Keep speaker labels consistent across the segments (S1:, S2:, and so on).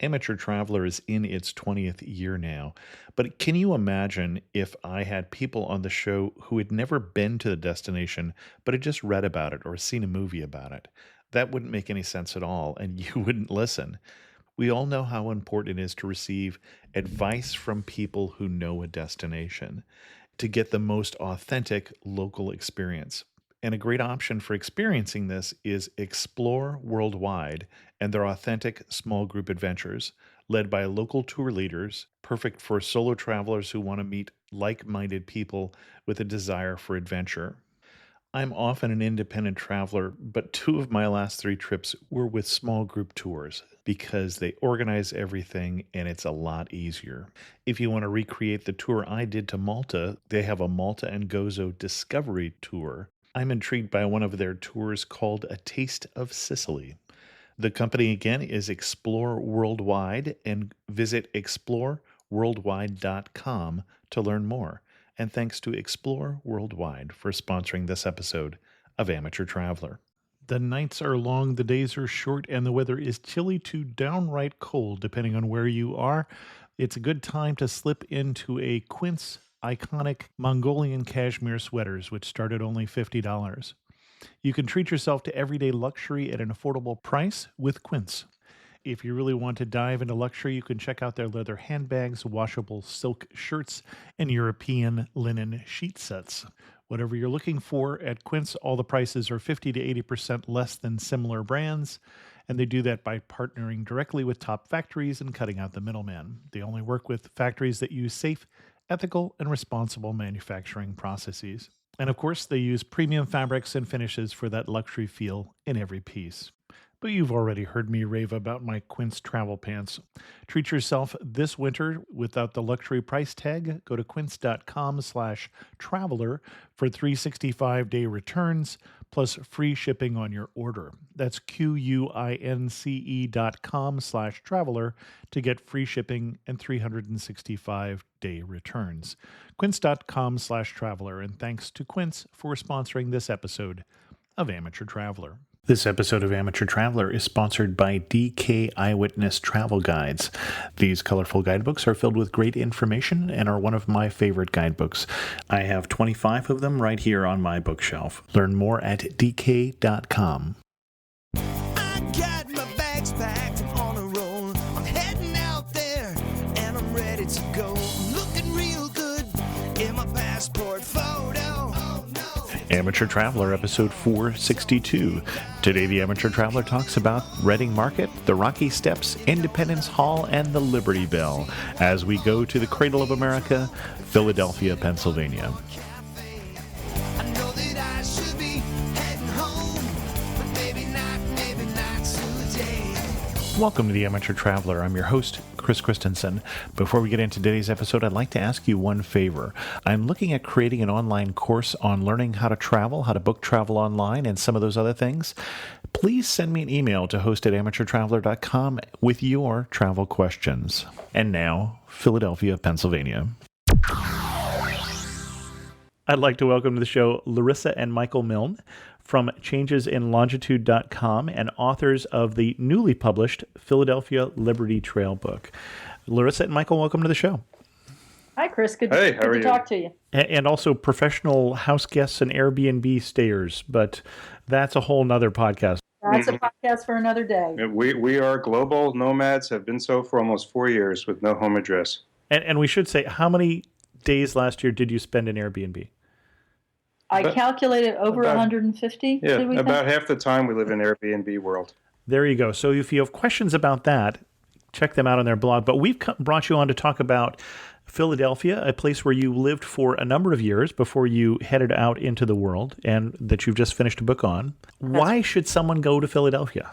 S1: Amateur Traveler is in its 20th year now, but can you imagine if I had people on the show who had never been to the destination, but had just read about it or seen a movie about it? That wouldn't make any sense at all, and you wouldn't listen. We all know how important it is to receive advice from people who know a destination to get the most authentic local experience. And a great option for experiencing this is Explore Worldwide and their authentic small group adventures, led by local tour leaders, perfect for solo travelers who want to meet like minded people with a desire for adventure. I'm often an independent traveler, but two of my last three trips were with small group tours because they organize everything and it's a lot easier. If you want to recreate the tour I did to Malta, they have a Malta and Gozo Discovery Tour. I'm intrigued by one of their tours called A Taste of Sicily. The company again is Explore Worldwide, and visit exploreworldwide.com to learn more. And thanks to Explore Worldwide for sponsoring this episode of Amateur Traveler. The nights are long, the days are short, and the weather is chilly to downright cold, depending on where you are. It's a good time to slip into a Quince iconic Mongolian cashmere sweaters, which start at only $50. You can treat yourself to everyday luxury at an affordable price with Quince. If you really want to dive into luxury, you can check out their leather handbags, washable silk shirts, and European linen sheet sets. Whatever you're looking for at Quince, all the prices are 50 to 80% less than similar brands, and they do that by partnering directly with top factories and cutting out the middleman. They only work with factories that use safe, ethical, and responsible manufacturing processes. And of course, they use premium fabrics and finishes for that luxury feel in every piece. But you've already heard me rave about my Quince travel pants. Treat yourself this winter without the luxury price tag. Go to quince.com/traveler for 365-day returns plus free shipping on your order. That's QUINCE.com/traveler to get free shipping and 365-day returns. Quince.com/traveler. And thanks to Quince for sponsoring this episode of Amateur Traveler. This episode of Amateur Traveler is sponsored by DK Eyewitness Travel Guides. These colorful guidebooks are filled with great information and are one of my favorite guidebooks. I have 25 of them right here on my bookshelf. Learn more at dk.com.
S2: I got my bags packed, I'm on a roll. I'm heading out there and I'm ready to go. Looking real good in my passport photo.
S1: Amateur Traveler, episode 462. Today, the Amateur Traveler talks about Reading Market, the Rocky Steps, Independence Hall, and the Liberty Bell as we go to the cradle of America, Philadelphia, Pennsylvania.
S2: I know that I should be heading home, but maybe not today.
S1: Welcome to the Amateur Traveler. I'm your host, Chris Christensen. Before we get into today's episode, I'd like to ask you one favor. I'm looking at creating an online course on learning how to travel, how to book travel online, and some of those other things. Please send me an email to host@amateurtraveler.com with your travel questions. And now, Philadelphia, Pennsylvania. I'd like to welcome to the show Larissa and Michael Milne from changesinlongitude.com and authors of the newly published Philadelphia Liberty Trail book. Larissa and Michael, welcome to the show.
S3: Hi, Chris. Good
S4: Hey,
S3: to talk to you.
S1: And also professional house guests and Airbnb stayers, but that's a whole nother podcast.
S3: That's a podcast for another day.
S4: We are global nomads, have been so for almost 4 years with no home address.
S1: And we should say, how many days last year did you spend in Airbnb?
S3: I calculated over 150.
S4: Yeah,
S3: did we
S4: about
S3: think?
S4: half the time we live in Airbnb world.
S1: There you go. So if you have questions about that, check them out on their blog. But we've brought you on to talk about Philadelphia, a place where you lived for a number of years before you headed out into the world and that you've just finished a book on. Why should someone go to Philadelphia?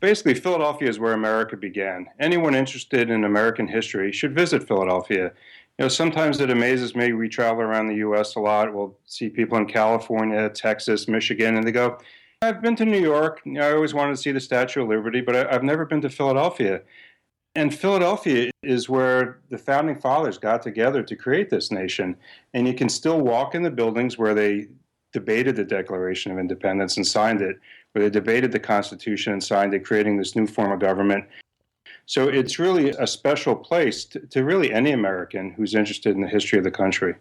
S4: Basically, Philadelphia is where America began. Anyone interested in American history should visit Philadelphia. You know, sometimes it amazes me. We travel around the U.S. a lot. We'll see people in California, Texas, Michigan, and they go, I've been to New York. You know, I always wanted to see the Statue of Liberty, but I've never been to Philadelphia. And Philadelphia is where the founding fathers got together to create this nation. And you can still walk in the buildings where they debated the Declaration of Independence and signed it, where they debated the Constitution and signed it, creating this new form of government. So it's really a special place to really any American who's interested in the history of the country.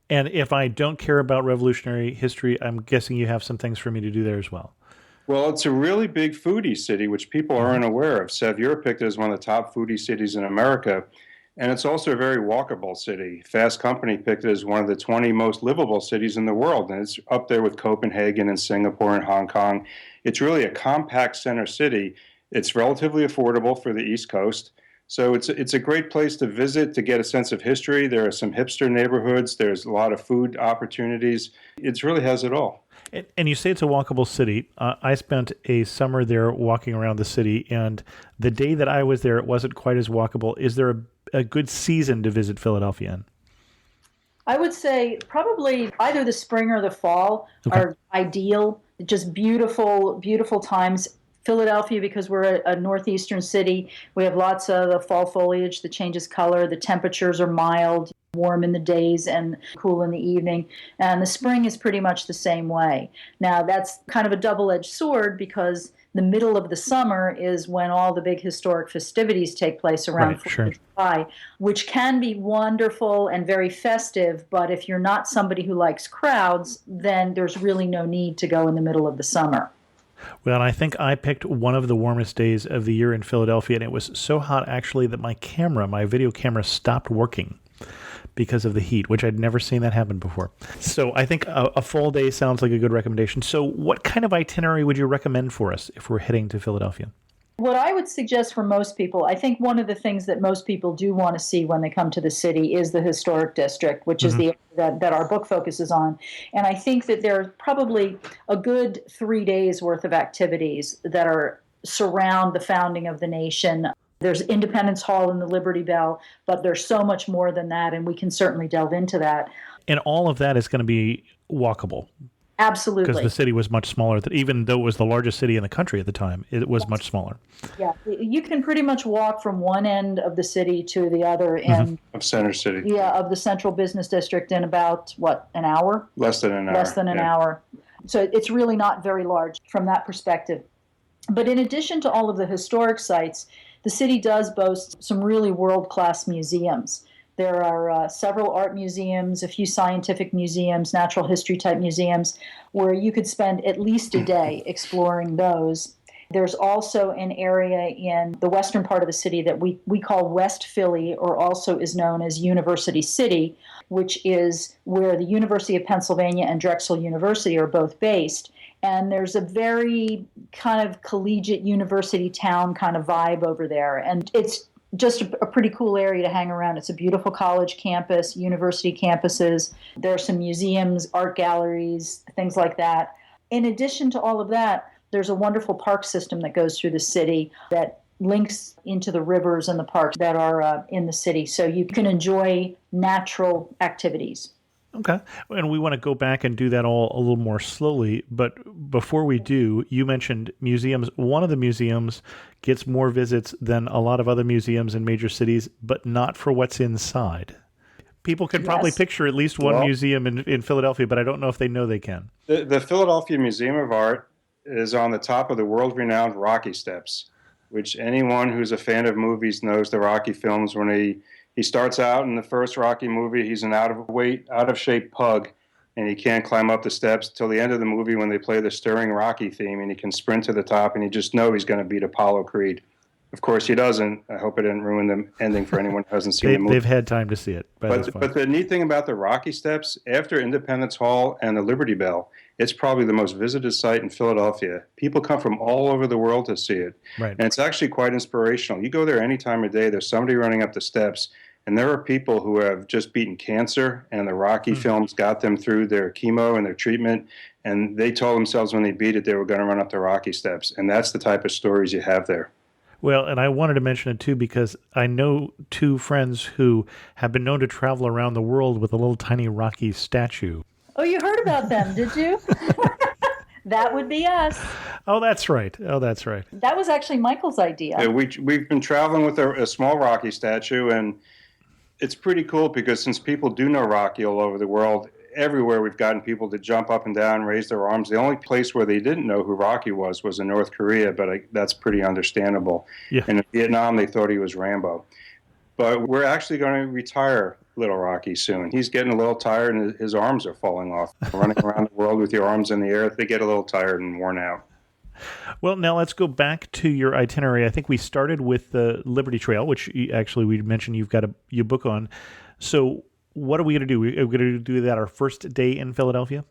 S1: And if I don't care about Revolutionary history, I'm guessing you have some things for me to do there as well.
S4: Well, it's a really big foodie city, which people aren't aware of. Sevier picked it as one of the top foodie cities in America. And it's also a very walkable city. Fast Company picked it as one of the 20 most livable cities in the world. And it's up there with Copenhagen and Singapore and Hong Kong. It's really a compact center city. It's relatively affordable for the East Coast. So it's a great place to visit, to get a sense of history. There are some hipster neighborhoods. There's a lot of food opportunities. It really has it all.
S1: And you say it's a walkable city. I spent a summer there walking around the city, and the day that I was there, it wasn't quite as walkable. Is there a good season to visit Philadelphia in?
S3: I would say probably either the spring or the fall are ideal. Just beautiful, beautiful times. Philadelphia, because we're a northeastern city, we have lots of the fall foliage that changes color. The temperatures are mild, warm in the days and cool in the evening. And the spring is pretty much the same way. Now, that's kind of a double-edged sword because the middle of the summer is when all the big historic festivities take place around 4th of July, which can be wonderful and very festive. But if you're not somebody who likes crowds, then there's really no need to go in the middle of the summer.
S1: Well, I think I picked one of the warmest days of the year in Philadelphia, and it was so hot actually that my video camera stopped working because of the heat, which I'd never seen that happen before. So I think a full day sounds like a good recommendation. So what kind of itinerary would you recommend for us if we're heading to Philadelphia?
S3: What I would suggest for most people, I think one of the things that most people do want to see when they come to the city is the historic district, which is the area that our book focuses on. And I think that there are probably a good 3 days worth of activities that surround the founding of the nation. There's Independence Hall and the Liberty Bell, but there's so much more than that, and we can certainly delve into that.
S1: And all of that is going to be walkable.
S3: Absolutely.
S1: Because the city was much smaller. Even though it was the largest city in the country at the time, it was much smaller.
S3: Yeah, you can pretty much walk from one end of the city to the other
S4: Of Center City.
S3: Yeah, of the central business district in about, an hour?
S4: Less than an hour.
S3: Less than an hour. So it's really not very large from that perspective. But in addition to all of the historic sites, the city does boast some really world-class museums. There are several art museums, a few scientific museums, natural history type museums, where you could spend at least a day exploring those. There's also an area in the western part of the city that we call West Philly, or also is known as University City, which is where the University of Pennsylvania and Drexel University are both based. And there's a very kind of collegiate university town kind of vibe over there. And it's just a pretty cool area to hang around. It's a beautiful college campus, university campuses. There are some museums, art galleries, things like that. In addition to all of that, there's a wonderful park system that goes through the city that links into the rivers and the parks that are in the city. So you can enjoy natural activities.
S1: Okay. And we want to go back and do that all a little more slowly. But before we do, you mentioned museums. One of the museums gets more visits than a lot of other museums in major cities, but not for what's inside. People can probably picture at least one museum in Philadelphia, but I don't know if they know they can.
S4: The Philadelphia Museum of Art is on the top of the world-renowned Rocky Steps, which anyone who's a fan of movies knows the Rocky films. When he starts out in the first Rocky movie, he's an out-of-shape pug, and he can't climb up the steps till the end of the movie when they play the stirring Rocky theme, and he can sprint to the top, and you just know he's going to beat Apollo Creed. Of course, he doesn't. I hope it didn't ruin the ending for anyone who hasn't seen the movie.
S1: They've had time to see it.
S4: But the neat thing about the Rocky Steps, after Independence Hall and the Liberty Bell, it's probably the most visited site in Philadelphia. People come from all over the world to see it.
S1: Right.
S4: And it's actually quite inspirational. You go there any time of day, there's somebody running up the steps, and there are people who have just beaten cancer, and the Rocky films got them through their chemo and their treatment, and they told themselves when they beat it they were going to run up the Rocky Steps. And that's the type of stories you have there.
S1: Well, and I wanted to mention it too because I know two friends who have been known to travel around the world with a little tiny Rocky statue.
S3: Oh, you heard about them, did you? That would be us.
S1: Oh, that's right.
S3: That was actually Michael's idea.
S4: Yeah, we've been traveling with a small Rocky statue, and it's pretty cool because since people do know Rocky all over the world, everywhere we've gotten people to jump up and down, raise their arms. The only place where they didn't know who Rocky was in North Korea, but that's pretty understandable.
S1: Yeah.
S4: And in Vietnam, they thought he was Rambo. But we're actually going to retire Little Rocky soon. He's getting a little tired and his arms are falling off. Running around the world with your arms in the air, they get a little tired and worn out.
S1: Well, now let's go back to your itinerary. I think we started with the Liberty Trail, which actually we mentioned you've got your book on. So what are we going to do? Are we going to do that our first day in Philadelphia?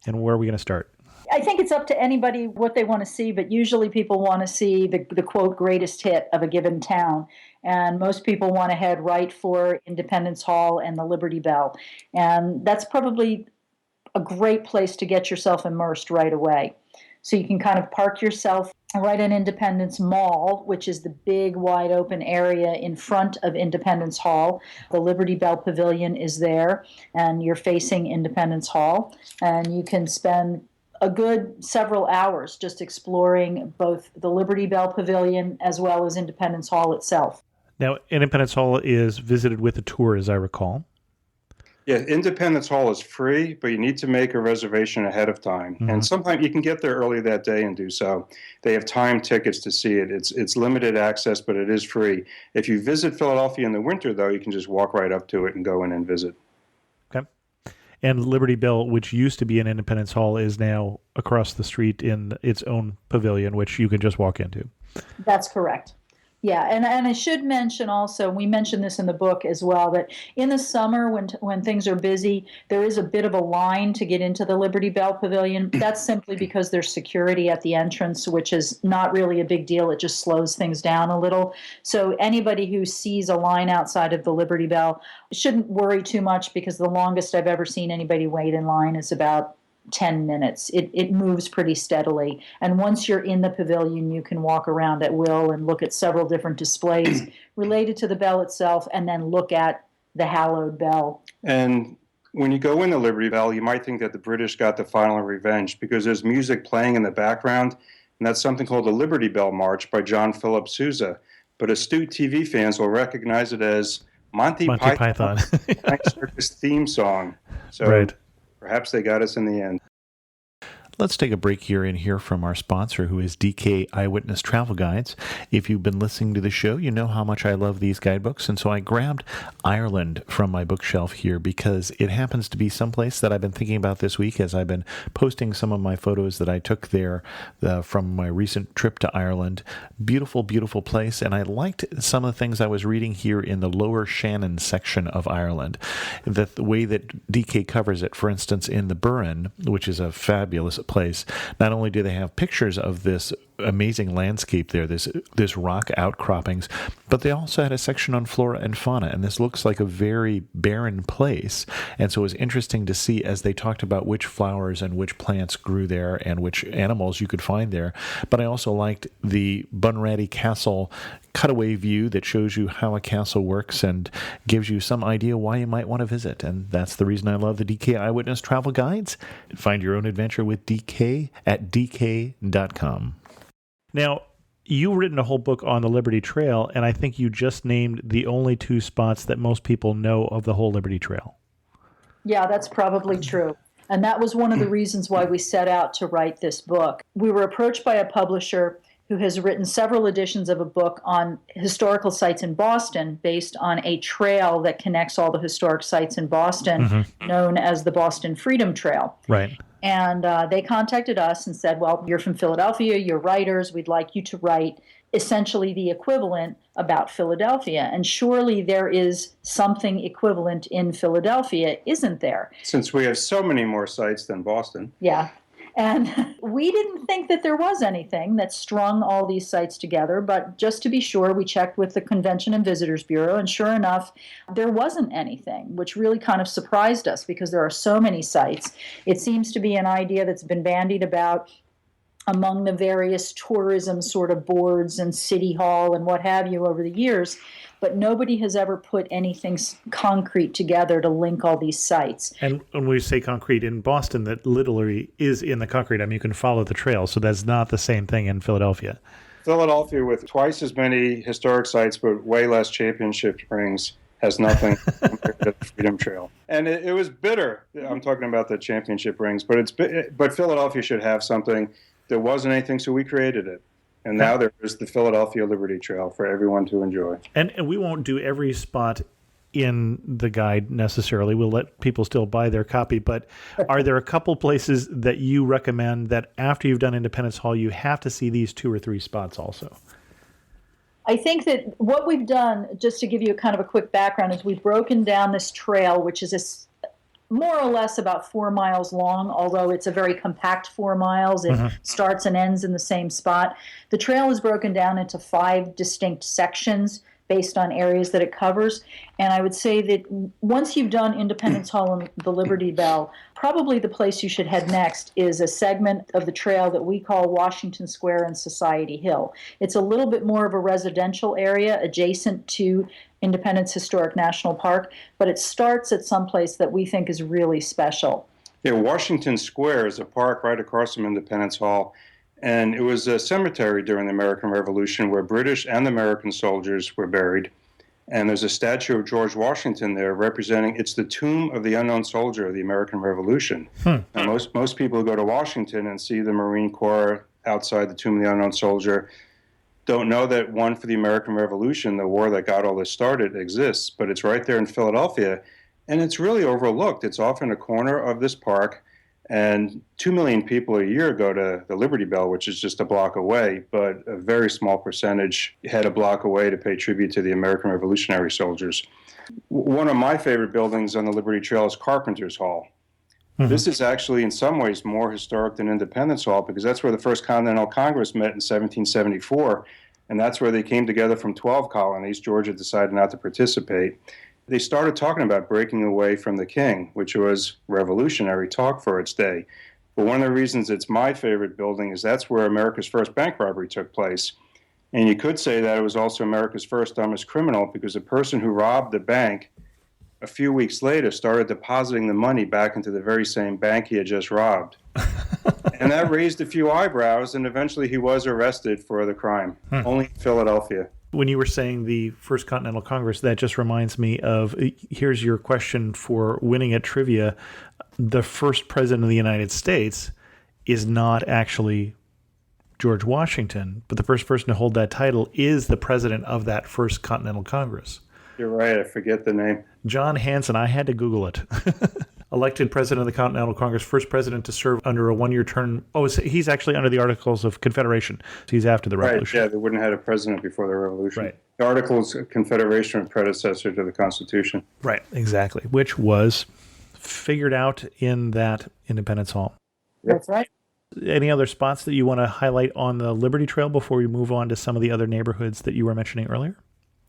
S1: And where are we going to start?
S3: I think it's up to anybody what they want to see, but usually people want to see the quote greatest hit of a given town. And most people want to head right for Independence Hall and the Liberty Bell. And that's probably a great place to get yourself immersed right away. So you can kind of park yourself right in Independence Mall, which is the big, wide open area in front of Independence Hall. The Liberty Bell Pavilion is there, and you're facing Independence Hall. And you can spend a good several hours just exploring both the Liberty Bell Pavilion as well as Independence Hall itself.
S1: Now, Independence Hall is visited with a tour, as I recall.
S4: Yeah, Independence Hall is free, but you need to make a reservation ahead of time. Mm-hmm. And sometimes you can get there early that day and do so. They have time tickets to see it. It's limited access, but it is free. If you visit Philadelphia in the winter, though, you can just walk right up to it and go in and visit.
S1: Okay. And Liberty Bell, which used to be in Independence Hall, is now across the street in its own pavilion, which you can just walk into.
S3: That's correct. Yeah, and I should mention also, we mentioned this in the book as well, that in the summer when things are busy, there is a bit of a line to get into the Liberty Bell Pavilion. That's simply because there's security at the entrance, which is not really a big deal. It just slows things down a little. So anybody who sees a line outside of the Liberty Bell shouldn't worry too much, because the longest I've ever seen anybody wait in line is about 10 minutes. It moves pretty steadily. And once you're in the pavilion, you can walk around at will and look at several different displays related to the bell itself, and then look at the hallowed bell.
S4: And when you go in the Liberty Bell, you might think that the British got the final revenge, because there's music playing in the background, and that's something called the Liberty Bell March by John Philip Sousa. But astute TV fans will recognize it as Monty Python. Circus theme song. So
S1: right.
S4: Perhaps they got us in the end.
S1: Let's take a break here and hear from our sponsor, who is DK Eyewitness Travel Guides. If you've been listening to the show, you know how much I love these guidebooks, and so I grabbed Ireland from my bookshelf here because it happens to be someplace that I've been thinking about this week as I've been posting some of my photos that I took there from my recent trip to Ireland. Beautiful, beautiful place, and I liked some of the things I was reading here in the Lower Shannon section of Ireland. The way that DK covers it, for instance, in the Burren, which is a fabulous place, not only do they have pictures of this amazing landscape there, this rock outcroppings, but they also had a section on flora and fauna, and this looks like a very barren place. And so it was interesting to see as they talked about which flowers and which plants grew there and which animals you could find there. But I also liked the Bunratty Castle cutaway view that shows you how a castle works and gives you some idea why you might want to visit. And that's the reason I love the DK Eyewitness Travel Guides. Find your own adventure with DK at dk.com. Now, you've written a whole book on the Liberty Trail, and I think you just named the only two spots that most people know of the whole Liberty Trail.
S3: Yeah, that's probably true. And that was one of the reasons why we set out to write this book. We were approached by a publisher who has written several editions of a book on historical sites in Boston based on a trail that connects all the historic sites in Boston, known as the Boston Freedom Trail.
S1: Right.
S3: And they contacted us and said, well, you're from Philadelphia, you're writers, we'd like you to write essentially the equivalent about Philadelphia. And surely there is something equivalent in Philadelphia, isn't there?
S4: Since we have so many more sites than Boston.
S3: Yeah. And we didn't think that there was anything that strung all these sites together, but just to be sure, we checked with the Convention and Visitors Bureau, and sure enough, there wasn't anything, which really kind of surprised us because there are so many sites. It seems to be an idea that's been bandied about among the various tourism sort of boards and City Hall and what have you over the years, but nobody has ever put anything concrete together to link all these sites.
S1: And when we say concrete in Boston, that literally is in the concrete. I mean, you can follow the trail, so that's not the same thing in Philadelphia.
S4: Philadelphia with twice as many historic sites, but way less championship rings. has nothing compared to the Freedom Trail. And it was bitter. I'm talking about the championship rings, but Philadelphia should have something. There wasn't anything, so we created it. And now there is the Philadelphia Liberty Trail for everyone to enjoy.
S1: And we won't do every spot in the guide necessarily. We'll let people still buy their copy. But are there a couple places that you recommend that after you've done Independence Hall, you have to see these 2 or 3 spots also?
S3: I think that what we've done, just to give you kind of a quick background, is we've broken down this trail, which is more or less about 4 miles long, although it's a very compact 4 miles. It starts and ends in the same spot. The trail is broken down into 5 distinct sections based on areas that it covers. And I would say that once you've done Independence Hall and the Liberty Bell, probably the place you should head next is a segment of the trail that we call Washington Square and Society Hill. It's a little bit more of a residential area adjacent to Independence Historic National Park, but it starts at some place that we think is really special.
S4: Yeah, Washington Square is a park right across from Independence Hall. And it was a cemetery during the American Revolution where British and American soldiers were buried. And there's a statue of George Washington there representing, it's the tomb of the unknown soldier of the American Revolution. And most people who go to Washington and see the Marine Corps outside the tomb of the unknown soldier don't know that one for the American Revolution, the war that got all this started, exists. But it's right there in Philadelphia. And it's really overlooked. It's off in a corner of this park. And 2 million people a year go to the Liberty Bell, which is just a block away, but a very small percentage head a block away to pay tribute to the American Revolutionary soldiers. One of my favorite buildings on the Liberty Trail is Carpenter's Hall. This is actually in some ways more historic than Independence Hall because that's where the First Continental Congress met in 1774, and that's where they came together from 12 colonies. Georgia decided not to participate. They started talking about breaking away from the king, which was revolutionary talk for its day. But one of the reasons it's my favorite building is that's where America's first bank robbery took place. And you could say that it was also America's first dumbest criminal because the person who robbed the bank a few weeks later started depositing the money back into the very same bank he had just robbed. And that raised a few eyebrows, and eventually he was arrested for the crime, only in Philadelphia.
S1: When you were saying the First Continental Congress, that just reminds me of, here's your question for winning at trivia. The first president of the United States is not actually George Washington, but the first person to hold that title is the president of that First Continental Congress.
S4: You're right, I forget the name.
S1: John Hanson, I had to Google it. Elected president of the Continental Congress, first president to serve under a 1-year term. Oh, so he's actually under the Articles of Confederation. So he's after the Revolution.
S4: Right, yeah, they wouldn't have had a president before the Revolution.
S1: Right.
S4: The Articles of Confederation were predecessor to the Constitution.
S1: Right, exactly, which was figured out in that Independence Hall.
S3: That's right.
S1: Any other spots that you want to highlight on the Liberty Trail before we move on to some of the other neighborhoods that you were mentioning earlier?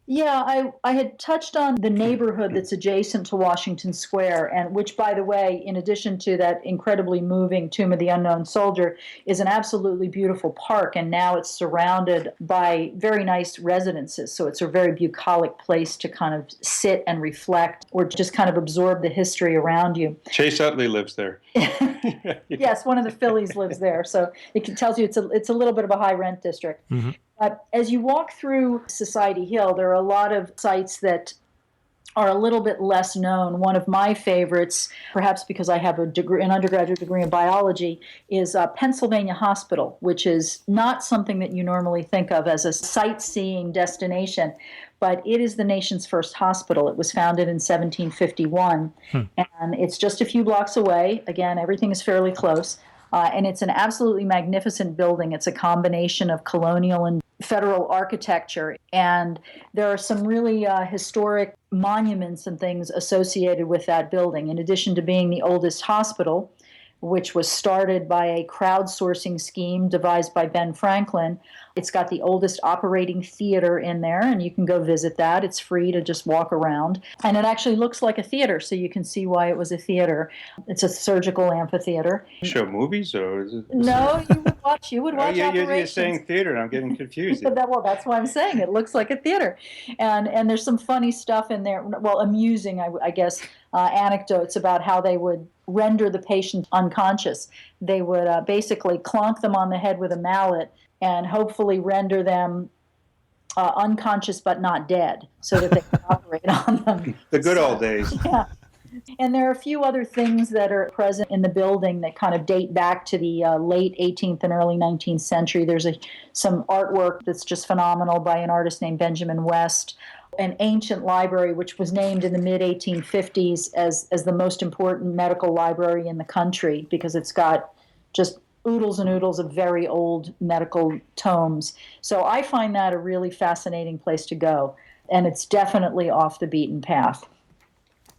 S3: Yeah, I had touched on the neighborhood that's adjacent to Washington Square, and which, by the way, in addition to that incredibly moving Tomb of the Unknown Soldier, is an absolutely beautiful park, and now it's surrounded by very nice residences, so it's a very bucolic place to kind of sit and reflect or just kind of absorb the history around you.
S4: Chase Utley lives there.
S3: Yes, one of the Phillies lives there, so it tells you it's a little bit of a high rent district.
S1: Mm-hmm.
S3: As you walk through Society Hill, there are a lot of sites that are a little bit less known. One of my favorites, perhaps because I have an undergraduate degree in biology, is Pennsylvania Hospital, which is not something that you normally think of as a sightseeing destination, but it is the nation's first hospital. It was founded in 1751, and it's just a few blocks away. Again, everything is fairly close. And it's an absolutely magnificent building. It's a combination of colonial and federal architecture. And there are some really historic monuments and things associated with that building. In addition to being the oldest hospital, which was started by a crowdsourcing scheme devised by Ben Franklin, it's got the oldest operating theater in there, and you can go visit that. It's free to just walk around. And it actually looks like a theater, so you can see why it was a theater. It's a surgical amphitheater.
S4: Show movies, or is it?
S3: No, you would watch operations.
S4: You're saying theater, and I'm getting confused.
S3: Well, that's why I'm saying it looks like a theater. And there's some funny stuff in there, well, amusing, I guess, anecdotes about how they would render the patient unconscious. They would basically clonk them on the head with a mallet and hopefully render them unconscious but not dead, so that they can operate on them.
S4: The good old days.
S3: Yeah. And there are a few other things that are present in the building that kind of date back to the late 18th and early 19th century. There's some artwork that's just phenomenal by an artist named Benjamin West. An ancient library, which was named in the mid-1850s as the most important medical library in the country, because it's got just oodles and oodles of very old medical tomes. So I find that a really fascinating place to go, and it's definitely off the beaten path.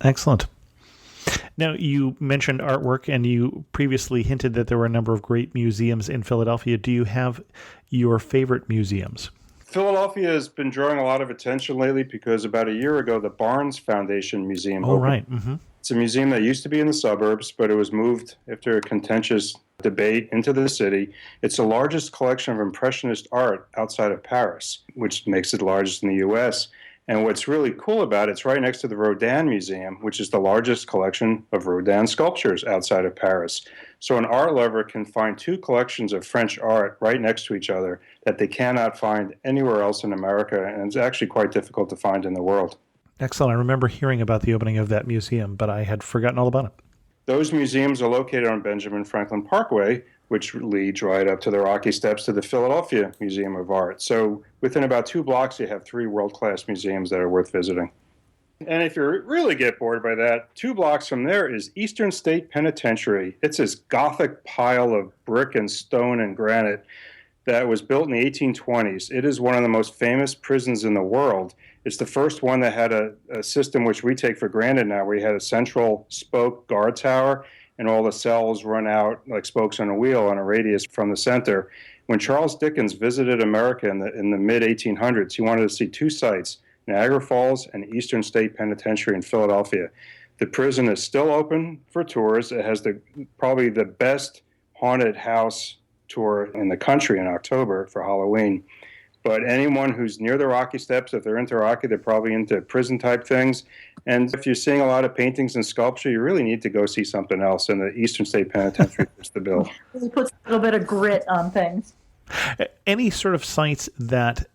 S1: Excellent. Now, you mentioned artwork, and you previously hinted that there were a number of great museums in Philadelphia. Do you have your favorite museums?
S4: Philadelphia has been drawing a lot of attention lately because about a year ago, the Barnes Foundation Museum opened.
S1: Right. Mm-hmm.
S4: It's a museum that used to be in the suburbs, but it was moved after a contentious debate into the city. It's the largest collection of Impressionist art outside of Paris, which makes it the largest in the U.S. And what's really cool about it, it's right next to the Rodin Museum, which is the largest collection of Rodin sculptures outside of Paris. So an art lover can find two collections of French art right next to each other that they cannot find anywhere else in America, and it's actually quite difficult to find in the world.
S1: Excellent. I remember hearing about the opening of that museum, but I had forgotten all about it.
S4: Those museums are located on Benjamin Franklin Parkway, which leads right up to the Rocky Steps to the Philadelphia Museum of Art. So within about 2 blocks, you have 3 world-class museums that are worth visiting. And if you really get bored by that, 2 blocks from there is Eastern State Penitentiary. It's this Gothic pile of brick and stone and granite that was built in the 1820s. It is one of the most famous prisons in the world. It's the first one that had a system which we take for granted now, where you had a central spoke guard tower and all the cells run out like spokes on a wheel on a radius from the center. When Charles Dickens visited America in the mid-1800s, he wanted to see 2 sites, Niagara Falls and Eastern State Penitentiary in Philadelphia. The prison is still open for tours. It has probably the best haunted house tour in the country in October for Halloween. But anyone who's near the Rocky Steps, if they're into Rocky, they're probably into prison-type things. And if you're seeing a lot of paintings and sculpture, you really need to go see something else. And the Eastern State Penitentiary fits the bill.
S3: It puts a little bit of grit on things.
S1: Any sort of sites that,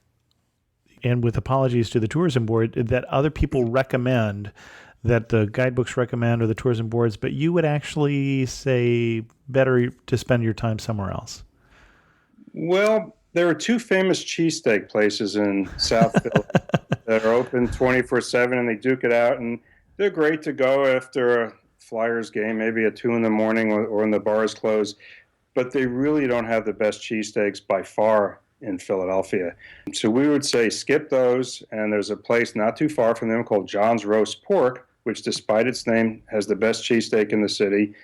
S1: and with apologies to the tourism board, that other people recommend, that the guidebooks recommend or the tourism boards, but you would actually say better to spend your time somewhere else?
S4: Well, there are 2 famous cheesesteak places in South Philly that are open 24/7, and they duke it out, and they're great to go after a Flyers game, maybe at 2 in the morning or when the bars close. But they really don't have the best cheesesteaks by far in Philadelphia. So we would say skip those, and there's a place not too far from them called John's Roast Pork, which despite its name has the best cheesesteak in the city,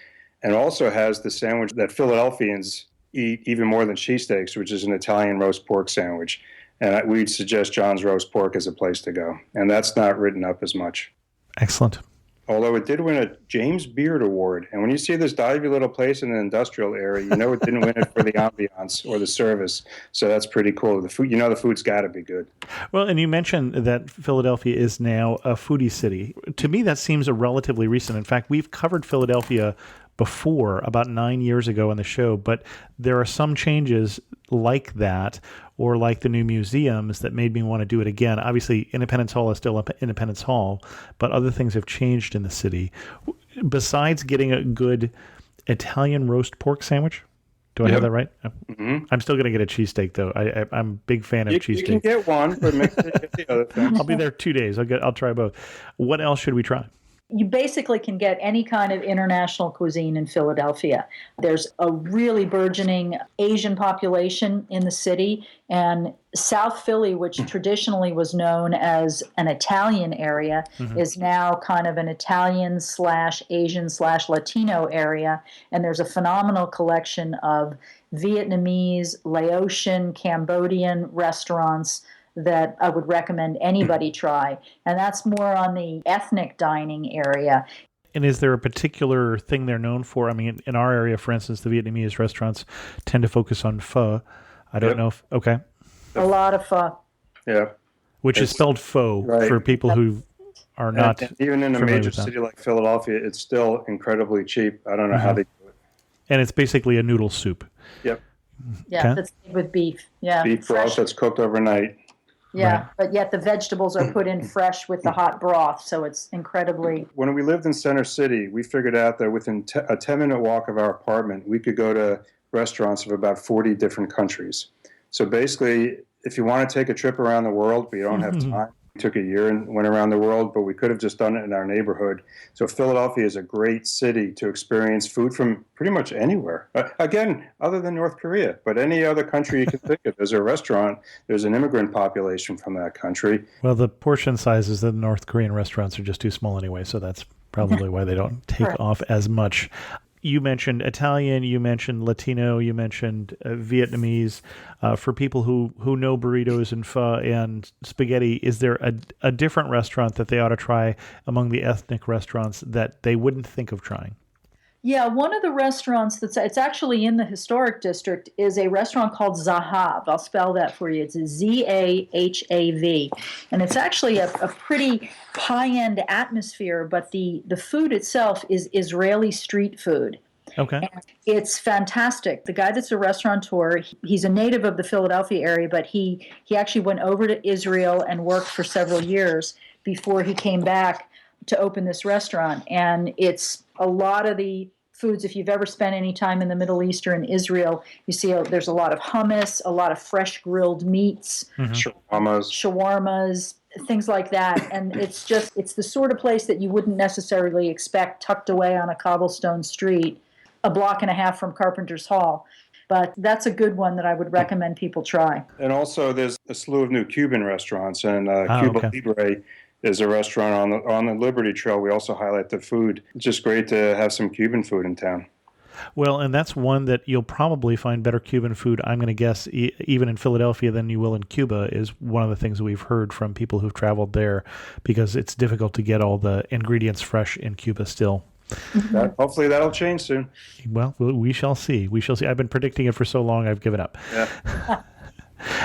S4: and also has the sandwich that Philadelphians eat even more than cheesesteaks, which is an Italian roast pork sandwich. And we'd suggest John's Roast Pork as a place to go. And that's not written up as much.
S1: Excellent.
S4: Although it did win a James Beard Award. And when you see this divey little place in an industrial area, you know it didn't win it for the ambiance or the service. So that's pretty cool. The food, the food's got to be good.
S1: Well, and you mentioned that Philadelphia is now a foodie city. To me, that seems a relatively recent. In fact, we've covered Philadelphia before, about 9 years ago on the show, but there are some changes like that, or like the new museums, that made me want to do it again. Obviously, Independence Hall is still Independence Hall, but other things have changed in the city. Besides getting a good Italian roast pork sandwich, do I have that right?
S4: Mm-hmm.
S1: I'm still going to get a cheesesteak, though. I'm a big fan of cheesesteak.
S4: You can get one, but make sure you get the other thing.
S1: I'll be there 2 days. I'll try both. What else should we try?
S3: You basically can get any kind of international cuisine in Philadelphia. There's a really burgeoning Asian population in the city, and South Philly, which traditionally was known as an Italian area, is now kind of an Italian/Asian/Latino area, and there's a phenomenal collection of Vietnamese, Laotian, Cambodian restaurants that I would recommend anybody try. And that's more on the ethnic dining area.
S1: And is there a particular thing they're known for? I mean, in our area, for instance, the Vietnamese restaurants tend to focus on pho. I don't know if, okay.
S3: A lot of pho.
S4: Yeah.
S1: Which is spelled pho for people who are not
S4: and even in a major city like Philadelphia, it's still incredibly cheap. I don't know how they do it.
S1: And it's basically a noodle soup.
S4: Yep.
S3: Yeah, that's made with beef. Yeah.
S4: Beef broth that's cooked overnight.
S3: Yeah,
S1: Right.
S3: but yet the vegetables are put in fresh with the hot broth, so it's incredibly.
S4: When we lived in Center City, we figured out that within a 10-minute walk of our apartment, we could go to restaurants of about 40 different countries. So basically, if you want to take a trip around the world, but you don't have time, we took a year and went around the world, but we could have just done it in our neighborhood. So Philadelphia is a great city to experience food from pretty much anywhere. Again, other than North Korea, but any other country you can think of. There's a restaurant, there's an immigrant population from that country.
S1: Well, the portion sizes of the North Korean restaurants are just too small anyway, so that's probably why they don't take off as much. You mentioned Italian, you mentioned Latino, you mentioned Vietnamese. For people who know burritos and pho and spaghetti, is there a different restaurant that they ought to try among the ethnic restaurants that they wouldn't think of trying?
S3: Yeah, one of the restaurants it's actually in the historic district is a restaurant called Zahav. I'll spell that for you. It's Zahav. And it's actually a pretty high-end atmosphere, but the food itself is Israeli street food.
S1: Okay.
S3: And it's fantastic. The guy that's a restaurateur, he's a native of the Philadelphia area, but he actually went over to Israel and worked for several years before he came back to open this restaurant. And it's a lot of the foods, if you've ever spent any time in the Middle East or in Israel, you see there's a lot of hummus, a lot of fresh grilled meats, shawarmas, things like that. And it's the sort of place that you wouldn't necessarily expect tucked away on a cobblestone street a block and a half from Carpenter's Hall. But that's a good one that I would recommend people try.
S4: And also there's a slew of new Cuban restaurants, and Cuba Libre is a restaurant on the Liberty Trail. We also highlight the food. It's just great to have some Cuban food in town.
S1: Well, and that's one that you'll probably find better Cuban food, I'm going to guess, even in Philadelphia than you will in Cuba, is one of the things that we've heard from people who've traveled there, because it's difficult to get all the ingredients fresh in Cuba still.
S4: Hopefully that'll change soon.
S1: Well, we shall see. We shall see. I've been predicting it for so long, I've given up.
S4: Yeah.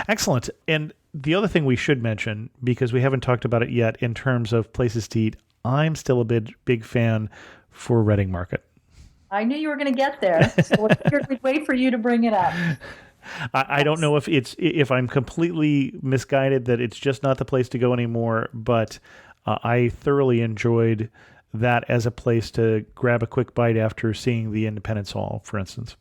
S1: Excellent. And the other thing we should mention, because we haven't talked about it yet in terms of places to eat, I'm still a big fan for Reading Market.
S3: I knew you were going to get there, so I figured we'd wait for you to bring it up.
S1: I don't know if I'm completely misguided that it's just not the place to go anymore, but I thoroughly enjoyed that as a place to grab a quick bite after seeing the Independence Hall, for instance.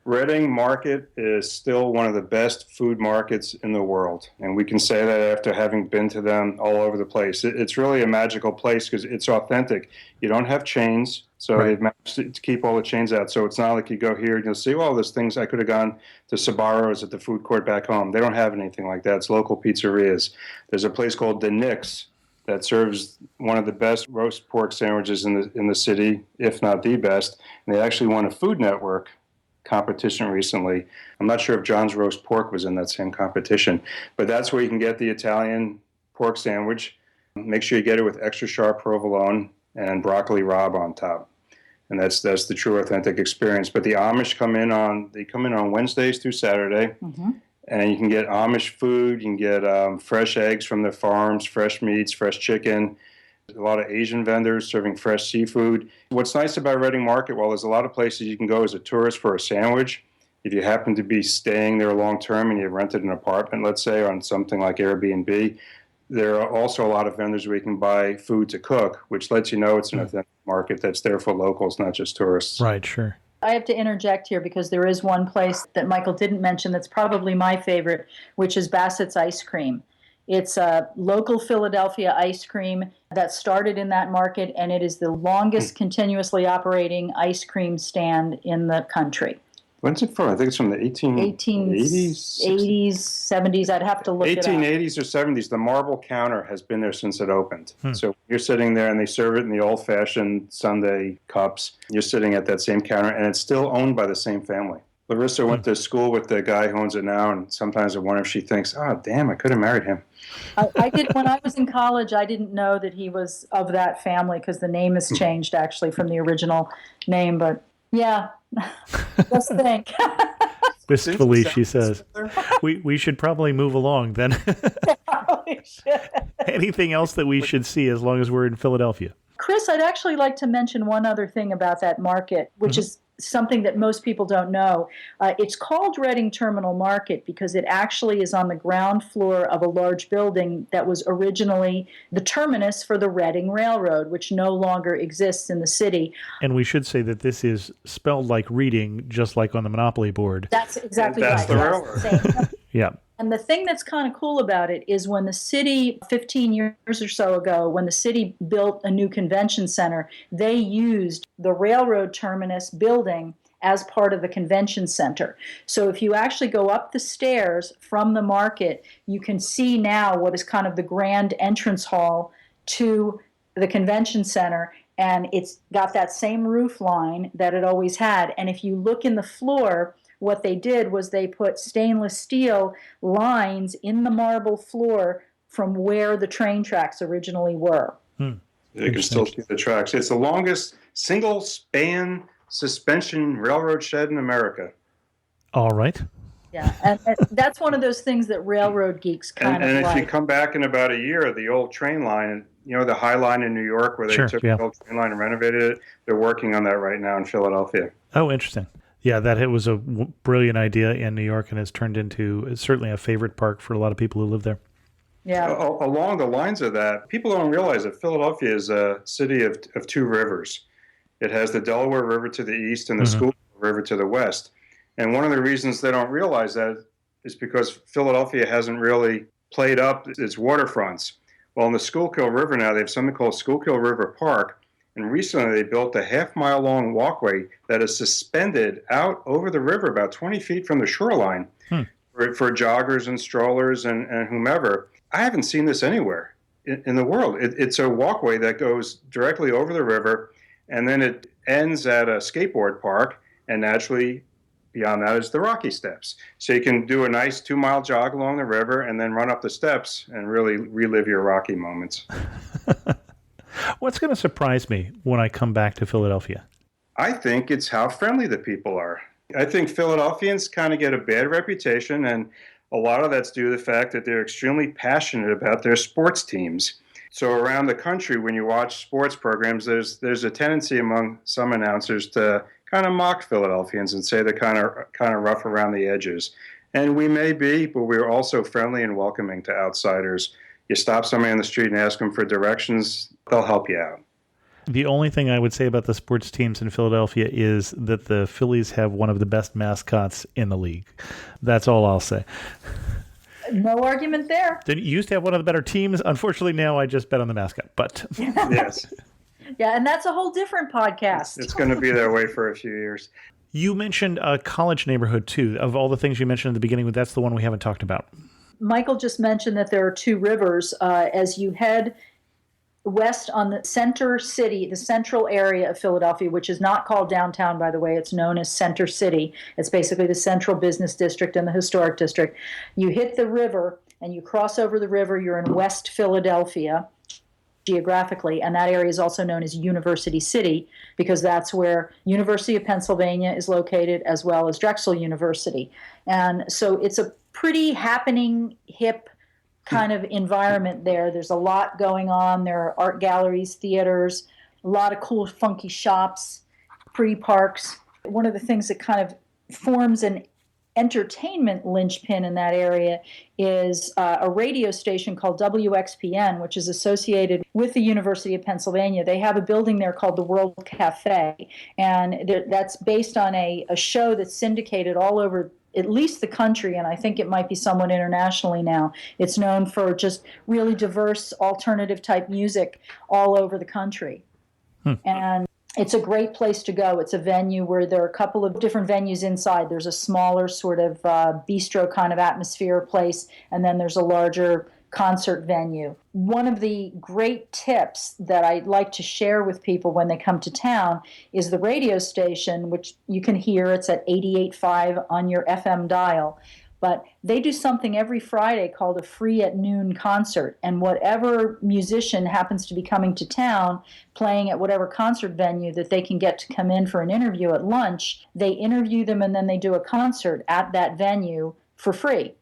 S4: Reading Market is still one of the best food markets in the world, and we can say that after having been to them all over the place. It's really a magical place because it's authentic. You don't have chains, so they've managed to keep all the chains out. So it's not like you go here and you'll see, well, there's things I could have gone to Sabaro's at the food court back home. They don't have anything like that. It's local pizzerias. There's a place called The Nick's that serves one of the best roast pork sandwiches in the city, if not the best. And they actually won a Food Network competition recently. I'm not sure if John's Roast Pork was in that same competition, but that's where you can get the Italian pork sandwich. Make sure you get it with extra sharp provolone and broccoli rabe on top. And that's the true authentic experience. But the Amish come in on Wednesdays through Saturday. Mm-hmm. And you can get Amish food. You can get fresh eggs from their farms, fresh meats, fresh chicken. A lot of Asian vendors serving fresh seafood. What's nice about Reading Market, well, there's a lot of places you can go as a tourist for a sandwich. If you happen to be staying there long term and you've rented an apartment, let's say, on something like Airbnb, there are also a lot of vendors where you can buy food to cook, which lets you know it's an authentic market that's there for locals, not just tourists.
S1: Right, sure.
S3: I have to interject here because there is one place that Michael didn't mention that's probably my favorite, which is Bassett's Ice Cream. It's a local Philadelphia ice cream that started in that market, and it is the longest continuously operating ice cream stand in the country.
S4: When's it from? I think it's from the
S3: 1880s, 80s, 70s. I'd have to look it up.
S4: 1880s or 70s. The marble counter has been there since it opened. So you're sitting there and they serve it in the old-fashioned Sunday cups. You're sitting at that same counter, and it's still owned by the same family. Larissa went to school with the guy who owns it now, and sometimes I wonder if she thinks, oh, damn, I could have married him.
S3: I did when I was in college. I didn't know that he was of that family because the name has changed actually from the original name. But yeah, just think.
S1: Wistfully, she says, we should probably move along then.
S3: Probably should.
S1: Anything else that we should see as long as we're in Philadelphia?
S3: Chris, I'd actually like to mention one other thing about that market, which is something that most people don't know. It's called Reading Terminal Market because it actually is on the ground floor of a large building that was originally the terminus for the Reading Railroad, which no longer exists in the city.
S5: And we should say that this is spelled like reading, just like on the Monopoly board.
S3: That's exactly
S4: That's
S3: right.
S4: the
S3: Yes,
S4: railroad.
S3: same.
S5: Yeah.
S3: And the thing that's kind of cool about it is when the city, 15 years or so ago, when the city built a new convention center, they used the railroad terminus building as part of the convention center. So if you actually go up the stairs from the market, you can see now what is kind of the grand entrance hall to the convention center. And it's got that same roof line that it always had. And if you look in the floor, what they did was they put stainless steel lines in the marble floor from where the train tracks originally were.
S4: You can still see the tracks. It's the longest single-span suspension railroad shed in America.
S5: All right.
S3: Yeah, and that's one of those things that railroad geeks kind
S4: And
S3: of
S4: if you
S3: like.
S4: come back in about a year, the old train line, the High Line in New York where they
S5: Sure,
S4: took
S5: yeah.
S4: the old train line and renovated it, they're working on that right now in Philadelphia.
S5: Oh, interesting. Yeah, that it was a brilliant idea in New York and has turned into certainly a favorite park for a lot of people who live there.
S3: Yeah,
S4: Along the lines of that, people don't realize that Philadelphia is a city of two rivers. It has the Delaware River to the east and the Schuylkill River to the west. And one of the reasons they don't realize that is because Philadelphia hasn't really played up its waterfronts. Well, in the Schuylkill River now, they have something called Schuylkill River Park. And recently they built a half-mile long walkway that is suspended out over the river about 20 feet from the shoreline for joggers and strollers and whomever. I haven't seen this anywhere in the world. It's a walkway that goes directly over the river, and then it ends at a skateboard park, and naturally beyond that is the Rocky Steps. So you can do a nice 2-mile jog along the river and then run up the steps and really relive your Rocky moments.
S5: What's going to surprise me when I come back to Philadelphia?
S4: I think it's how friendly the people are. I think Philadelphians kind of get a bad reputation, and a lot of that's due to the fact that they're extremely passionate about their sports teams. So around the country, when you watch sports programs, there's a tendency among some announcers to kind of mock Philadelphians and say they're kind of rough around the edges. And we may be, but we're also friendly and welcoming to outsiders. You stop somebody on the street and ask them for directions, they'll help you out.
S5: The only thing I would say about the sports teams in Philadelphia is that the Phillies have one of the best mascots in the league. That's all I'll say.
S3: no argument there.
S5: They used to have one of the better teams. Unfortunately, now I just bet on the mascot. But
S4: Yes,
S3: Yeah, and that's a whole different podcast.
S4: it's going to be that way for a few years.
S5: you mentioned a college neighborhood, too. Of all the things you mentioned at the beginning, that's the one we haven't talked about.
S3: Michael just mentioned that there are two rivers. As you head west on the center city, the central area of Philadelphia, which is not called downtown, by the way, it's known as Center City. It's basically the central business district and the historic district. You hit the river and you cross over the river, you're in West Philadelphia geographically, and that area is also known as University City because that's where University of Pennsylvania is located, as well as Drexel University. And so it's a pretty happening, hip kind of environment there. There's a lot going on. There are art galleries, theaters, a lot of cool, funky shops, pretty parks. One of the things that kind of forms an entertainment linchpin in that area is a radio station called WXPN, which is associated with the University of Pennsylvania. They have a building there called the World Cafe, and that's based on a show that's syndicated all over at least the country, and I think it might be somewhat internationally now. It's known for just really diverse alternative type music all over the country. And it's a great place to go. It's a venue where there are a couple of different venues inside. There's a smaller sort of bistro kind of atmosphere place, and then there's a larger concert venue. One of the great tips that I like to share with people when they come to town is the radio station, which you can hear. It's at 88.5 on your FM dial. But they do something every Friday called a Free at Noon concert. And whatever musician happens to be coming to town, playing at whatever concert venue that they can get to come in for an interview at lunch, they interview them and then they do a concert at that venue for free.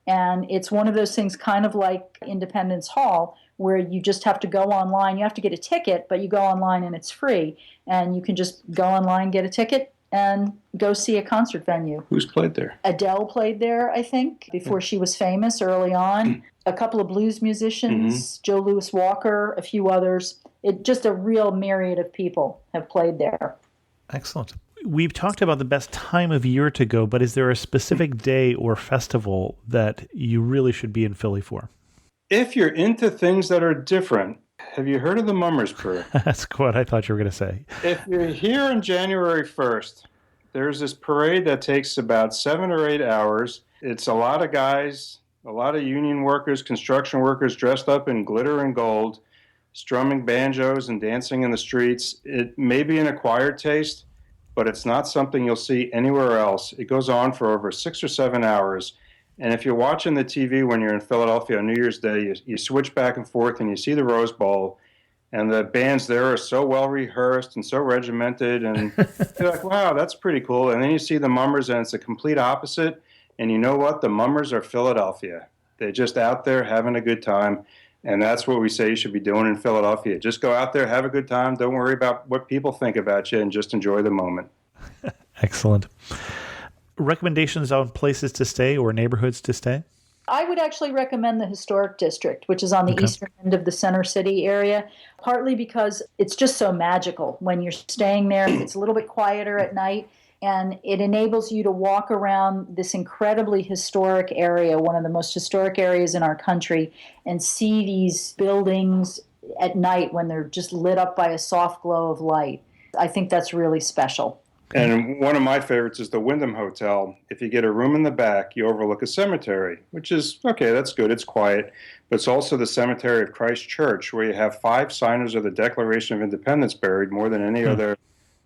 S3: And it's one of those things kind of like Independence Hall, where you just have to go online. You have to get a ticket, but you go online and it's free. And you can just go online, get a ticket, and go see a concert venue.
S4: Who's played there?
S3: Adele played there, I think, before she was famous early on. A couple of blues musicians, Joe Louis Walker, a few others. Just a real myriad of people have played there.
S5: Excellent. We've talked about the best time of year to go, but is there a specific day or festival that you really should be in Philly for?
S4: If you're into things that are different, have you heard of the Mummers Parade?
S5: That's what I thought you were going to say.
S4: If you're here on January 1st, there's this parade that takes about 7 or 8 hours. It's a lot of guys, a lot of union workers, construction workers dressed up in glitter and gold, strumming banjos and dancing in the streets. It may be an acquired taste, but it's not something you'll see anywhere else. It goes on for over 6 or 7 hours. And if you're watching the TV when you're in Philadelphia on New Year's Day, you switch back and forth and you see the Rose Bowl, and the bands there are so well rehearsed and so regimented, and you're like, wow, that's pretty cool. And then you see the Mummers, and it's the complete opposite. And you know what? The Mummers are Philadelphia. They're just out there having a good time. And that's what we say you should be doing in Philadelphia. Just go out there, have a good time. Don't worry about what people think about you, and just enjoy the moment.
S5: Excellent. Recommendations on places to stay or neighborhoods to stay?
S3: I would actually recommend the Historic District, which is on the eastern end of the Center City area, partly because it's just so magical when you're staying there. It's a little bit quieter at night, and it enables you to walk around this incredibly historic area, one of the most historic areas in our country, and see these buildings at night when they're just lit up by a soft glow of light. I think that's really special.
S4: And one of my favorites is the Wyndham Hotel. If you get a room in the back, you overlook a cemetery, which is, okay, that's good, it's quiet. But it's also the cemetery of Christ Church, where you have 5 signers of the Declaration of Independence buried, more than any other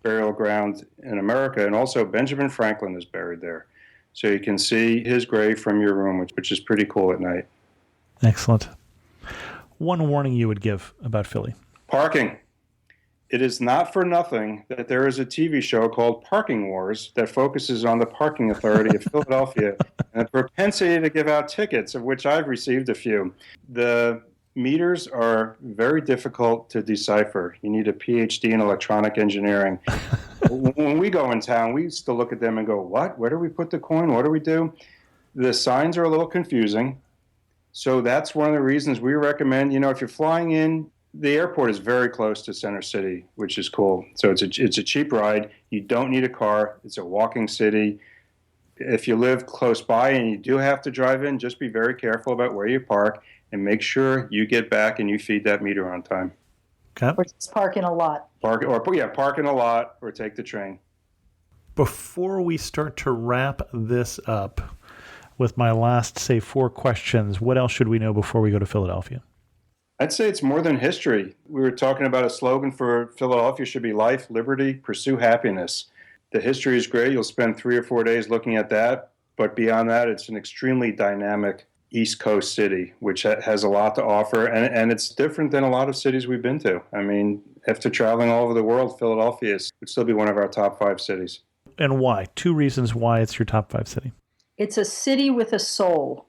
S4: burial ground in America. And also Benjamin Franklin is buried there. So you can see his grave from your room, which is pretty cool at night.
S5: Excellent. One warning you would give about Philly?
S4: Parking. It is not for nothing that there is a TV show called Parking Wars that focuses on the Parking Authority of Philadelphia and the propensity to give out tickets, of which I've received a few. The meters are very difficult to decipher. You need a PhD in electronic engineering. When we go in town, we used to look at them and go, what? Where do we put the coin? What do we do? The signs are a little confusing. So that's one of the reasons we recommend, if you're flying in, the airport is very close to Center City, which is cool. So it's a cheap ride. You don't need a car. It's a walking city. If you live close by and you do have to drive in, just be very careful about where you park and make sure you get back and you feed that meter on time.
S5: Okay.
S3: Or just park in a lot.
S4: Park in a lot or take the train.
S5: Before we start to wrap this up with my last, say, 4 questions, what else should we know before we go to Philadelphia?
S4: I'd say it's more than history. We were talking about a slogan for Philadelphia should be life, liberty, pursue happiness. The history is great. You'll spend 3 or 4 days looking at that. But beyond that, it's an extremely dynamic East Coast city, which has a lot to offer. And it's different than a lot of cities we've been to. I mean, after traveling all over the world, Philadelphia would still be one of our top 5 cities.
S5: And why? 2 reasons why it's your top 5 city.
S3: It's a city with a soul.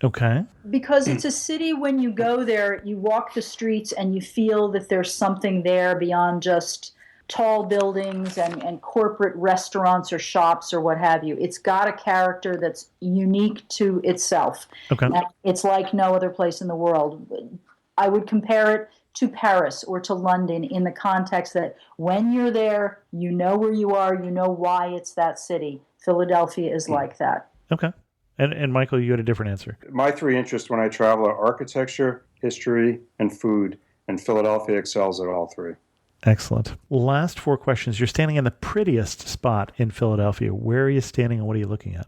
S5: Okay.
S3: Because it's a city, when you go there, you walk the streets and you feel that there's something there beyond just tall buildings and corporate restaurants or shops or what have you. It's got a character that's unique to itself.
S5: Okay.
S3: And it's like no other place in the world. I would compare it to Paris or to London in the context that when you're there, you know where you are, you know why it's that city. Philadelphia is like that.
S5: Okay. And Michael, you had a different answer.
S4: My 3 interests when I travel are architecture, history, and food, and Philadelphia excels at all 3.
S5: Excellent. Last 4 questions. You're standing in the prettiest spot in Philadelphia. Where are you standing and what are you looking at?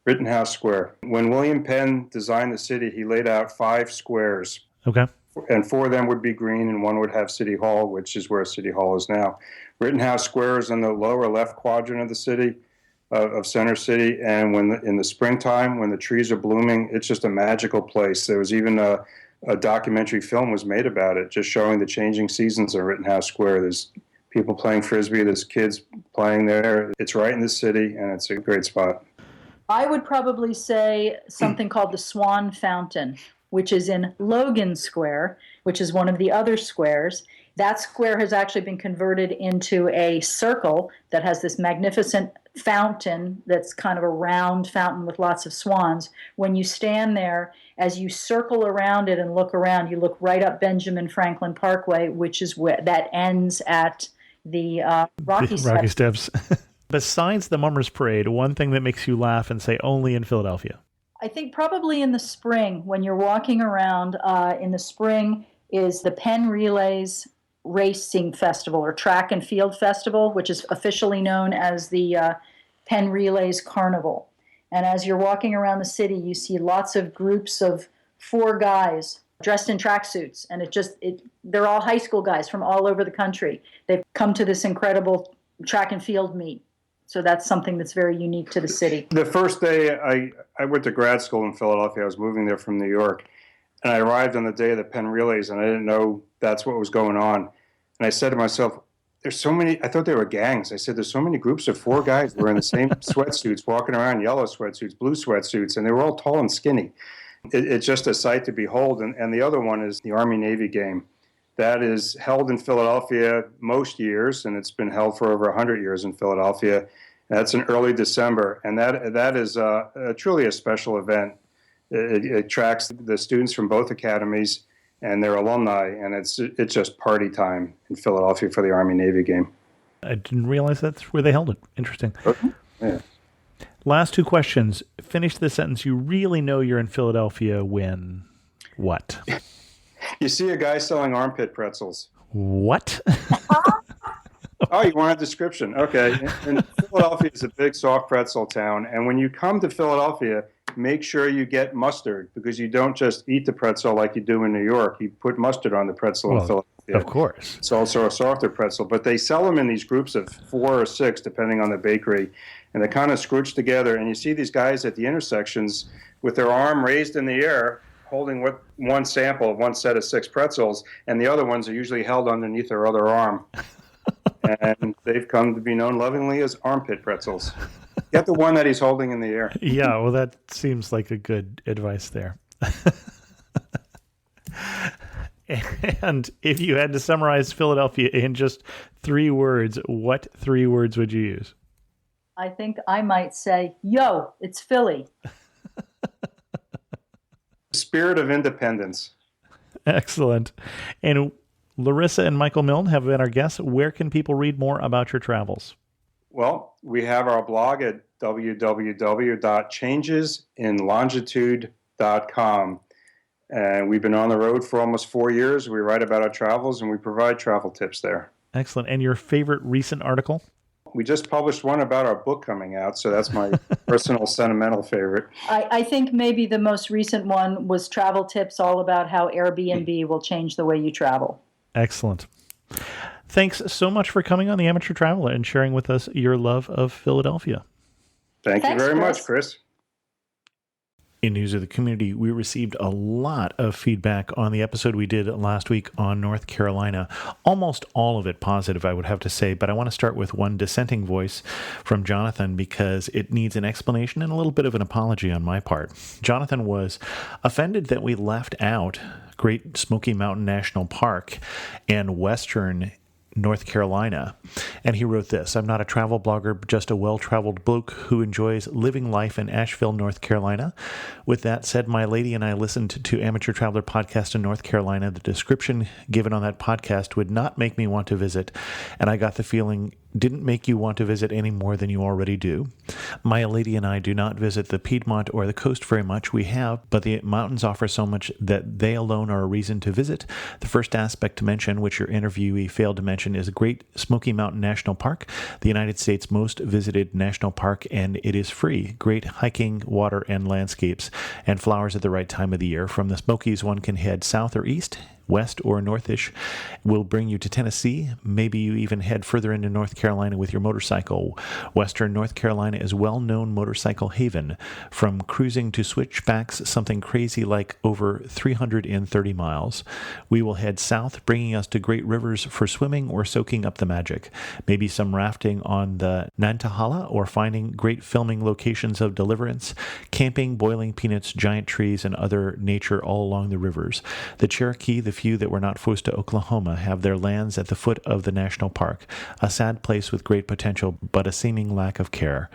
S4: Rittenhouse Square. When William Penn designed the city, he laid out 5 squares.
S5: Okay.
S4: And 4 of them would be green, and 1 would have City Hall, which is where City Hall is now. Rittenhouse Square is in the lower left quadrant of the city. Of Center City, and in the springtime, when the trees are blooming, it's just a magical place. There was even a documentary film was made about it, just showing the changing seasons of Rittenhouse Square. There's people playing Frisbee, there's kids playing there. It's right in the city, and it's a great spot.
S3: I would probably say something called the Swan Fountain, which is in Logan Square, which is one of the other squares. That square has actually been converted into a circle that has this magnificent fountain that's kind of a round fountain with lots of swans. When you stand there, as you circle around it and look around, you look right up Benjamin Franklin Parkway, which is where that ends at the Rocky
S5: The Rocky
S3: Steps.
S5: Steps. Besides the Mummers Parade, one thing that makes you laugh and say only in Philadelphia.
S3: I think probably in the spring, when you're walking around in the spring, is the Penn Relays Racing Festival or Track and Field Festival, which is officially known as the Penn Relays Carnival. And as you're walking around the city, you see lots of groups of 4 guys dressed in tracksuits, and they're all high school guys from all over the country. They've come to this incredible track and field meet. So that's something that's very unique to the city.
S4: The first day I went to grad school in Philadelphia. I was moving there from New York. And I arrived on the day of the Penn Relays, and I didn't know that's what was going on. And I said to myself, there's so many, I thought they were gangs. I said, there's so many groups of 4 guys wearing the same sweatsuits, walking around, yellow sweatsuits, blue sweatsuits, and they were all tall and skinny. It's just a sight to behold. And the other one is the Army-Navy game. That is held in Philadelphia most years, and it's been held for over 100 years in Philadelphia. That's in early December, and that is truly a special event. It attracts the students from both academies and their alumni, and it's just party time in Philadelphia for the Army-Navy game.
S5: I didn't realize that's where they held it. Interesting.
S4: Okay. Yeah.
S5: Last 2 questions. Finish the sentence. You really know you're in Philadelphia when what?
S4: You see a guy selling armpit pretzels.
S5: What?
S4: Oh, you want a description? Okay. And Philadelphia is a big soft pretzel town. And when you come to Philadelphia, make sure you get mustard, because you don't just eat the pretzel like you do in New York. You put mustard on the pretzel in Philadelphia.
S5: Of course.
S4: It's also a softer pretzel. But they sell them in these groups of 4 or 6, depending on the bakery. And they're kind of scrooched together. And you see these guys at the intersections with their arm raised in the air, holding one sample of one set of 6 pretzels. And the other ones are usually held underneath their other arm. And they've come to be known lovingly as armpit pretzels. Get the one that he's holding in the air.
S5: Yeah, well, that seems like a good advice there. And if you had to summarize Philadelphia in just 3 words, what 3 words would you use?
S3: I think I might say, yo, it's Philly.
S4: Spirit of independence.
S5: Excellent. And Larissa and Michael Milne have been our guests. Where can people read more about your travels?
S4: Well, we have our blog at www.changesinlongitude.com. And we've been on the road for almost 4 years. We write about our travels, and we provide travel tips there.
S5: Excellent. And your favorite recent article?
S4: We just published one about our book coming out, so that's my personal sentimental favorite.
S3: I think maybe the most recent one was travel tips all about how Airbnb will change the way you travel.
S5: Excellent. Thanks so much for coming on The Amateur Traveler and sharing with us your love of Philadelphia.
S4: Thanks you very
S3: Chris.
S4: much, Chris.
S1: In News of the Community, we received a lot of feedback on the episode we did last week on North Carolina. Almost all of it positive, I would have to say, but I want to start with one dissenting voice from Jonathan because it needs an explanation and a little bit of an apology on my part. Jonathan was offended that we left out Great Smoky Mountain National Park and Western North Carolina. And he wrote this: I'm not a travel blogger, just a well-traveled bloke who enjoys living life in Asheville, North Carolina. With that said, my lady and I listened to Amateur Traveler podcast in North Carolina. The description given on that podcast would not make me want to visit, and I got the feeling didn't make you want to visit any more than you already do. My lady and I do not visit the Piedmont or the coast very much. We have, but the mountains offer so much that they alone are a reason to visit. The first aspect to mention, which your interviewee failed to mention, is Great Smoky Mountain National Park, the United States' most visited national park, and it is free. Great hiking, water, and landscapes, and flowers at the right time of the year. From the Smokies, one can head south or east, west or northish. Will bring you to Tennessee. Maybe you even head further into North Carolina with your motorcycle. Western North Carolina is well-known motorcycle haven. From cruising to switchbacks, something crazy like over 330 miles. We will head south, bringing us to great rivers for swimming or soaking up the magic. Maybe some rafting on the Nantahala or finding great filming locations of deliverance. Camping, boiling peanuts, giant trees, and other nature all along the rivers. The Cherokee, the few that were not forced to Oklahoma have their lands at the foot of the national park, a sad place with great potential but a seeming lack of care.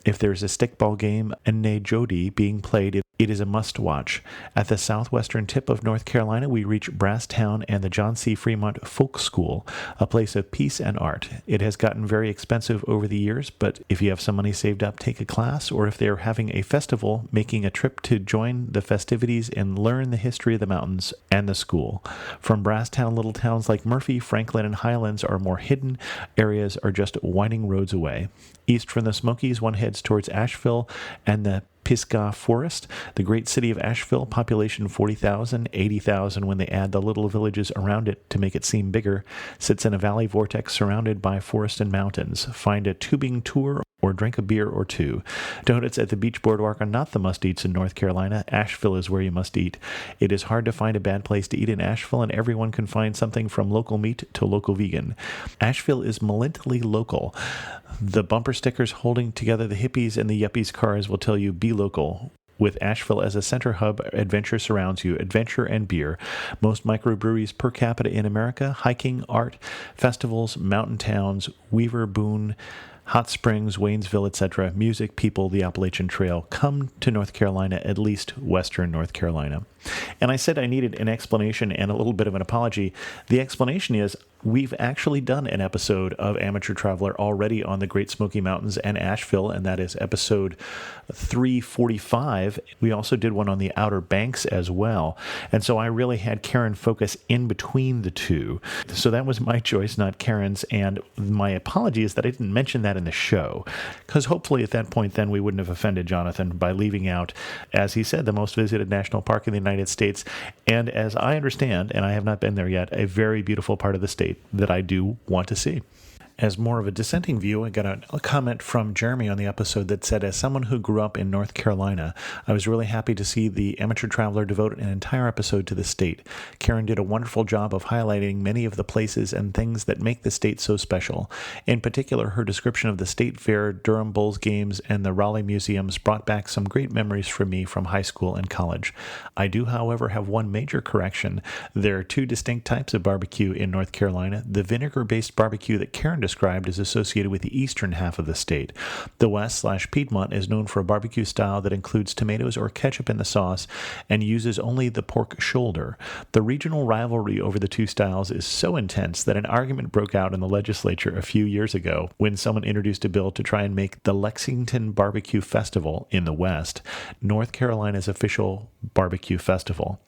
S1: If there's a stickball game and Jody being played, it is a must-watch. At the southwestern tip of North Carolina, we reach Brasstown and the John C. Fremont Folk School, a place of peace and art. It has gotten very expensive over the years, but if you have some money saved up, take a class, or if they're having a festival, making a trip to join the festivities and learn the history of the mountains and the school. From Brasstown, little towns like Murphy, Franklin, and Highlands are more hidden. Areas are just winding roads away. East from the Smokies, one heads towards Asheville and the Pisgah Forest. The great city of Asheville, population 40,000, 80,000 when they add the little villages around it to make it seem bigger, sits in a valley vortex surrounded by forest and mountains. Find a tubing tour or drink a beer or two. Donuts at the Beach Boardwalk are not the must-eats in North Carolina. Asheville is where you must eat. It is hard to find a bad place to eat in Asheville, and everyone can find something from local meat to local vegan. Asheville is malignantly local. The bumper stickers holding together the hippies and the yuppies cars will tell you, be local. With Asheville as a center hub, adventure surrounds you, adventure and beer. Most microbreweries per capita in America, hiking, art, festivals, mountain towns, Weaver, Boone, Hot Springs, Waynesville, etc., music, people, the Appalachian Trail. Come to North Carolina, at least Western North Carolina. And I said I needed an explanation and a little bit of an apology. The explanation is we've actually done an episode of Amateur Traveler already on the Great Smoky Mountains and Asheville, and that is episode 345. We also did one on the Outer Banks as well. And so I really had Karen focus in between the two. So that was my choice, not Karen's. And my apology is that I didn't mention that in the show, because hopefully at that point then we wouldn't have offended Jonathan by leaving out, as he said, the most visited national park in the United States. And as I understand, and I have not been there yet, a very beautiful part of the state that I do want to see. As more of a dissenting view, I got a comment from Jeremy on the episode that said, as someone who grew up in North Carolina, I was really happy to see the Amateur Traveler devote an entire episode to the state. Karen did a wonderful job of highlighting many of the places and things that make the state so special. In particular, her description of the State Fair, Durham Bulls games, and the Raleigh museums brought back some great memories for me from high school and college. I do, however, have one major correction. There are two distinct types of barbecue in North Carolina. The vinegar-based barbecue that Karen described is associated with the eastern half of the state. The West/Piedmont is known for a barbecue style that includes tomatoes or ketchup in the sauce and uses only the pork shoulder. The regional rivalry over the two styles is so intense that an argument broke out in the legislature a few years ago when someone introduced a bill to try and make the Lexington Barbecue Festival in the West North Carolina's official barbecue festival.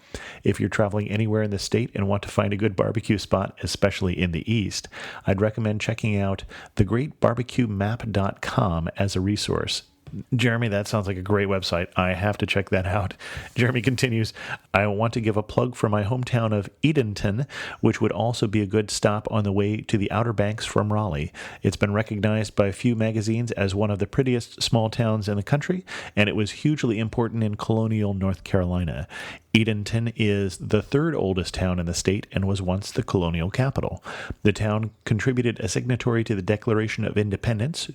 S1: If you're traveling anywhere in the state and want to find a good barbecue spot, especially in the East, I'd recommend checking out thegreatbarbecuemap.com as a resource. Jeremy, that sounds like a great website. I have to check that out. Jeremy continues, I want to give a plug for my hometown of Edenton, which would also be a good stop on the way to the Outer Banks from Raleigh. It's been recognized by a few magazines as one of the prettiest small towns in the country, and it was hugely important in colonial North Carolina. Edenton is the third oldest town in the state and was once the colonial capital. The town contributed a signatory to the Declaration of Independence,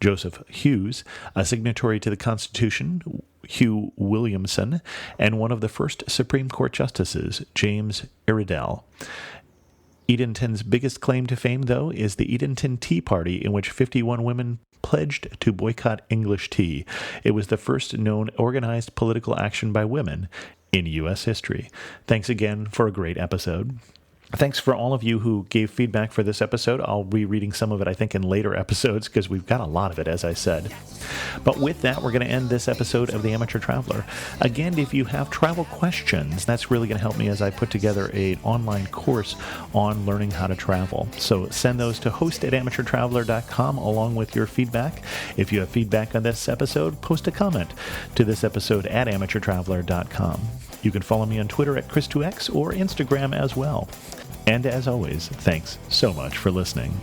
S1: Joseph Hughes, a signatory to the Constitution, Hugh Williamson, and one of the first Supreme Court justices, James Iredell. Edenton's biggest claim to fame, though, is the Edenton Tea Party, in which 51 women pledged to boycott English tea. It was the first known organized political action by women in U.S. history. Thanks again for a great episode. Thanks for all of you who gave feedback for this episode. I'll be reading some of it, I think, in later episodes because we've got a lot of it, as I said. But with that, we're going to end this episode of The Amateur Traveler. Again, if you have travel questions, that's really going to help me as I put together an online course on learning how to travel. So send those to host@amateurtraveler.com along with your feedback. If you have feedback on this episode, post a comment to this episode at amateurtraveler.com. You can follow me on Twitter at Chris2X or Instagram as well. And as always, thanks so much for listening.